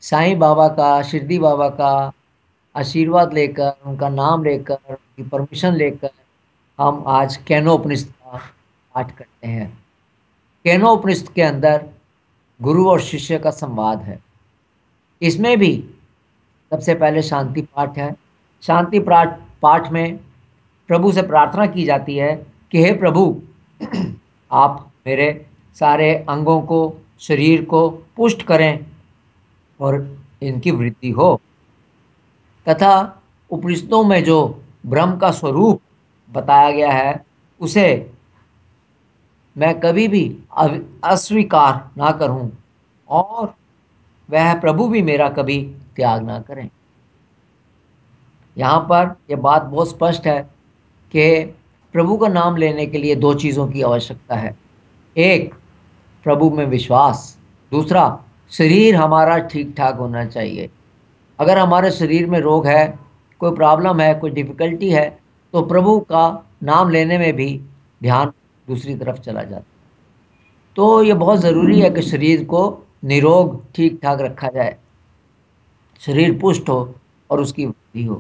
साईं बाबा का, शिरडी बाबा का आशीर्वाद लेकर, उनका नाम लेकर, उनकी परमिशन लेकर हम आज केनोपनिषद का पाठ करते हैं। केनोपनिषद के अंदर गुरु और शिष्य का संवाद है। इसमें भी सबसे पहले शांति पाठ है। शांति पाठ पाठ में प्रभु से प्रार्थना की जाती है कि हे प्रभु, आप मेरे सारे अंगों को, शरीर को पुष्ट करें और इनकी वृद्धि हो, तथा उपनिषदों में जो ब्रह्म का स्वरूप बताया गया है उसे मैं कभी भी अस्वीकार ना करूं, और वह प्रभु भी मेरा कभी त्याग ना करें। यहाँ पर यह बात बहुत स्पष्ट है कि प्रभु का नाम लेने के लिए दो चीज़ों की आवश्यकता है। एक, प्रभु में विश्वास। दूसरा, शरीर हमारा ठीक ठाक होना चाहिए। अगर हमारे शरीर में रोग है, कोई प्रॉब्लम है, कोई डिफिकल्टी है, तो प्रभु का नाम लेने में भी ध्यान दूसरी तरफ चला जाता है। तो ये बहुत ज़रूरी है कि शरीर को निरोग ठीक ठाक रखा जाए, शरीर पुष्ट हो और उसकी वृद्धि हो,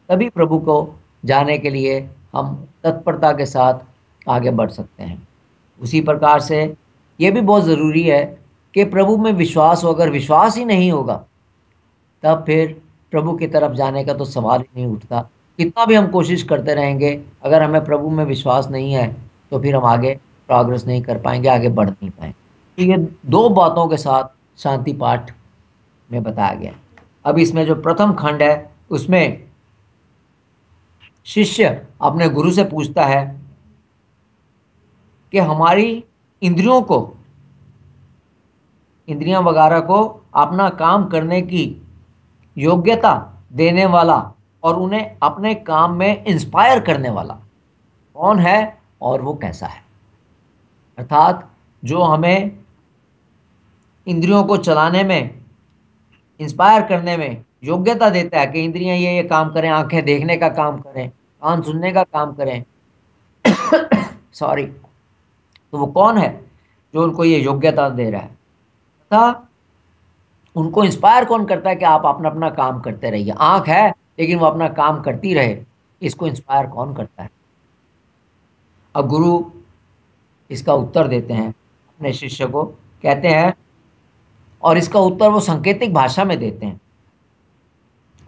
तभी प्रभु को जाने के लिए हम तत्परता के साथ आगे बढ़ सकते हैं। उसी प्रकार से ये भी बहुत ज़रूरी है कि प्रभु में विश्वास हो। अगर विश्वास ही नहीं होगा तब फिर प्रभु की तरफ जाने का तो सवाल ही नहीं उठता। कितना भी हम कोशिश करते रहेंगे, अगर हमें प्रभु में विश्वास नहीं है तो फिर हम आगे प्रोग्रेस नहीं कर पाएंगे, आगे बढ़ नहीं पाएंगे। तो ये दो बातों के साथ शांति पाठ में बताया गया है। अब इसमें जो प्रथम खंड है उसमें शिष्य अपने गुरु से पूछता है कि हमारी इंद्रियों को, इंद्रियां वगैरह को अपना काम करने की योग्यता देने वाला और उन्हें अपने काम में इंस्पायर करने वाला कौन है और वो कैसा है। अर्थात जो हमें इंद्रियों को चलाने में, इंस्पायर करने में योग्यता देता है कि इंद्रियां ये काम करें, आंखें देखने का काम करें, कान सुनने का काम करें, सॉरी, तो वो कौन है जो उनको ये योग्यता दे रहा है, तथा उनको इंस्पायर कौन करता है कि आप अपना अपना काम करते रहिए। आंख है लेकिन वो अपना काम करती रहे, इसको इंस्पायर कौन करता है। अब गुरु इसका उत्तर देते हैं अपने शिष्य को, कहते हैं, और इसका उत्तर वो सांकेतिक भाषा में देते हैं।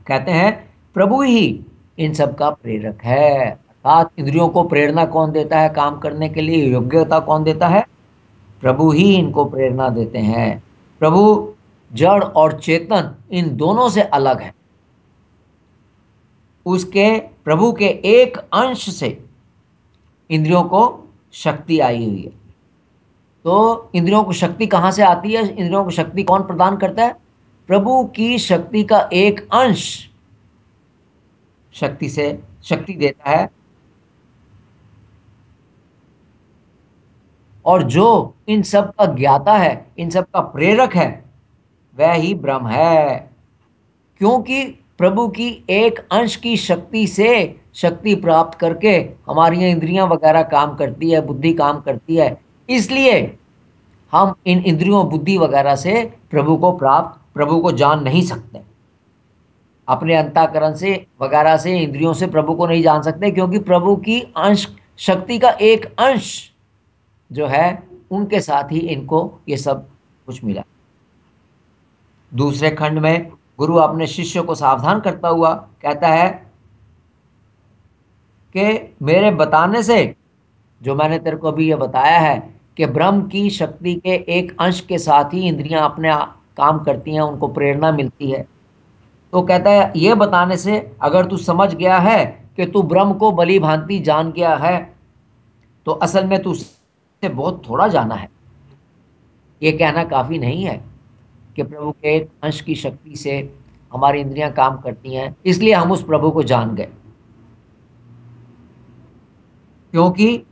कहते हैं प्रभु ही इन सब का प्रेरक है। अर्थात इंद्रियों को प्रेरणा कौन देता है काम करने के लिए, योग्यता कौन देता है, प्रभु ही इनको प्रेरणा देते हैं। प्रभु जड़ और चेतन इन दोनों से अलग है। उसके प्रभु के एक अंश से इंद्रियों को शक्ति आई हुई है। तो इंद्रियों को शक्ति कहाँ से आती है, इंद्रियों को शक्ति कौन प्रदान करता है, प्रभु की शक्ति का एक अंश शक्ति से शक्ति देता है, और जो इन सब का ज्ञाता है, इन सब का प्रेरक है, वह ही ब्रह्म है। क्योंकि प्रभु की एक अंश की शक्ति से शक्ति प्राप्त करके हमारी इंद्रियां वगैरह काम करती है, बुद्धि काम करती है, इसलिए हम इन इंद्रियों, बुद्धि वगैरह से प्रभु को जान नहीं सकते। अपने अंतःकरण से वगैरह से, इंद्रियों से प्रभु को नहीं जान सकते, क्योंकि प्रभु की अंश शक्ति का एक अंश जो है उनके साथ ही इनको ये सब कुछ मिला। दूसरे खंड में गुरु अपने शिष्य को सावधान करता हुआ कहता है कि मेरे बताने से, जो मैंने तेरे को अभी ये बताया है कि ब्रह्म की शक्ति के एक अंश के साथ ही इंद्रियां अपने काम करती हैं, उनको प्रेरणा मिलती है, तो कहता है ये बताने से अगर तू समझ गया है कि तू ब्रह्म को भली भांति जान गया है, तो असल में तू उससे बहुत थोड़ा जाना है। ये कहना काफ़ी नहीं है कि प्रभु के एक अंश की शक्ति से हमारी इंद्रियां काम करती हैं, इसलिए हम उस प्रभु को जान गए। क्योंकि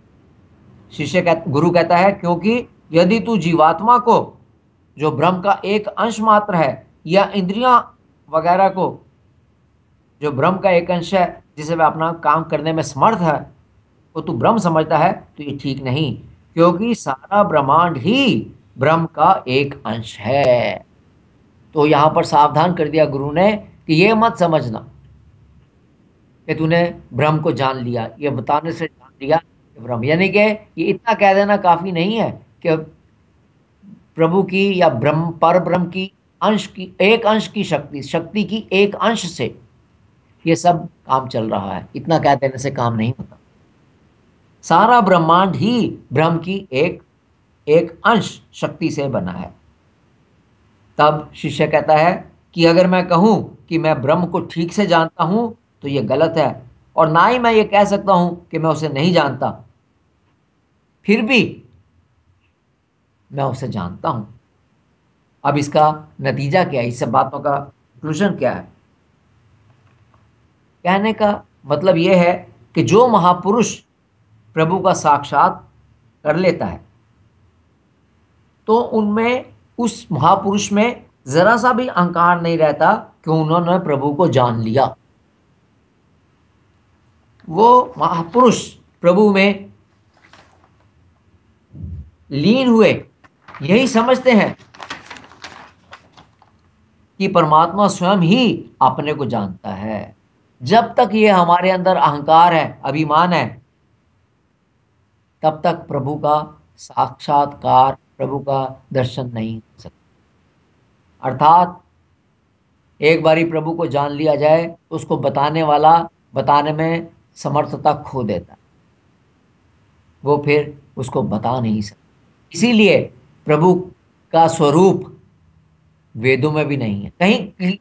गुरु कहता है, क्योंकि यदि तू जीवात्मा को, जो ब्रह्म का एक अंश मात्र है, या इंद्रियां वगैरह को, जो ब्रह्म का एक अंश है जिसे वह अपना काम करने में समर्थ है, तो तू ब्रह्म समझता है, तो ये ठीक नहीं, क्योंकि सारा ब्रह्मांड ही ब्रह्म का एक अंश है। तो यहाँ पर सावधान कर दिया गुरु ने कि ये मत समझना कि तूने ब्रह्म को जान लिया, ये बताने से जान लिया कि ब्रह्म, यानी कि ये इतना कह देना काफी नहीं है कि प्रभु की या ब्रह्म पर ब्रह्म की अंश की एक अंश की शक्ति शक्ति की एक अंश से ये सब काम चल रहा है, इतना कह देने से काम नहीं होता। सारा ब्रह्मांड ही ब्रह्म की एक एक अंश शक्ति से बना है। तब शिष्य कहता है कि अगर मैं कहूं कि मैं ब्रह्म को ठीक से जानता हूं तो ये गलत है, और ना ही मैं ये कह सकता हूं कि मैं उसे नहीं जानता, फिर भी मैं उसे जानता हूं। अब इसका नतीजा क्या है, इस सब बातों का कंक्लूजन क्या है? कहने का मतलब यह है कि जो महापुरुष प्रभु का साक्षात कर लेता है तो उनमें, उस महापुरुष में जरा सा भी अहंकार नहीं रहता कि उन्होंने प्रभु को जान लिया। वो महापुरुष प्रभु में लीन हुए यही समझते हैं कि परमात्मा स्वयं ही अपने को जानता है। जब तक ये हमारे अंदर अहंकार है, अभिमान है, तब तक प्रभु का साक्षात्कार, प्रभु का दर्शन नहीं हो सकता। अर्थात एक बारी प्रभु को जान लिया जाए तो उसको बताने वाला बताने में समर्थता खो देता है, वो फिर उसको बता नहीं सकता। इसीलिए प्रभु का स्वरूप वेदों में भी नहीं है, कहीं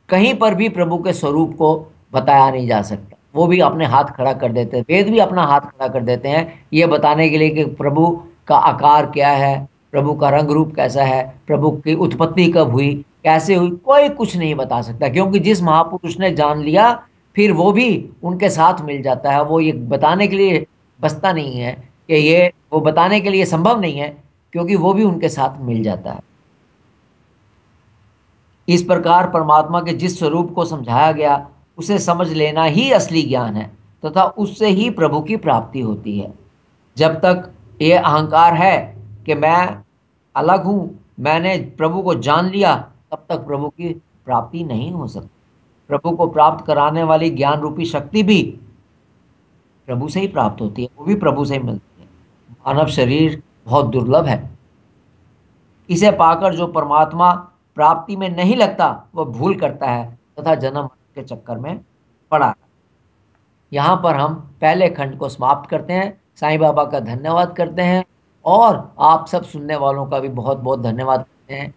कहीं पर भी प्रभु के स्वरूप को बताया नहीं जा सकता। वो भी अपने हाथ खड़ा कर देते हैं, वेद भी अपना हाथ खड़ा कर देते हैं ये बताने के लिए कि प्रभु का आकार क्या है, प्रभु का रंग रूप कैसा है, प्रभु की उत्पत्ति कब हुई, कैसे हुई, कोई कुछ नहीं बता सकता। क्योंकि जिस महापुरुष ने जान लिया फिर वो भी उनके साथ मिल जाता है। वो ये बताने के लिए बसता नहीं है कि ये, वो बताने के लिए संभव नहीं है, क्योंकि वो भी उनके साथ मिल जाता है। इस प्रकार परमात्मा के जिस स्वरूप को समझाया गया उसे समझ लेना ही असली ज्ञान है, तथा उससे ही प्रभु की प्राप्ति होती है। जब तक ये अहंकार है कि मैं अलग हूं, मैंने प्रभु को जान लिया, तब तक प्रभु की प्राप्ति नहीं हो सकती। प्रभु को प्राप्त कराने वाली ज्ञान रूपी शक्ति भी प्रभु से ही प्राप्त होती है, वो भी प्रभु से ही मिलती है। मानव शरीर बहुत दुर्लभ है, इसे पाकर जो परमात्मा प्राप्ति में नहीं लगता वह भूल करता है तथा जन्म के चक्कर में पड़ा। यहाँ पर हम पहले खंड को समाप्त करते हैं। साईं बाबा का धन्यवाद करते हैं और आप सब सुनने वालों का भी बहुत बहुत धन्यवाद करते हैं।